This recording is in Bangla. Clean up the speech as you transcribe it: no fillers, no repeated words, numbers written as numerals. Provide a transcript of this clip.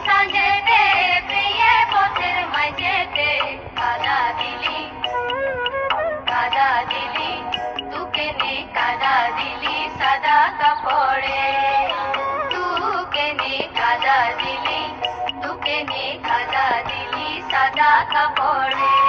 সাজেতে প্রিয়ে পথের মাঝেতে কাদা দিলি তুকে নে কাদা দিলি সাদা কাপড়ে তুকে নে কাদা দিলি সাদা কাপড়ে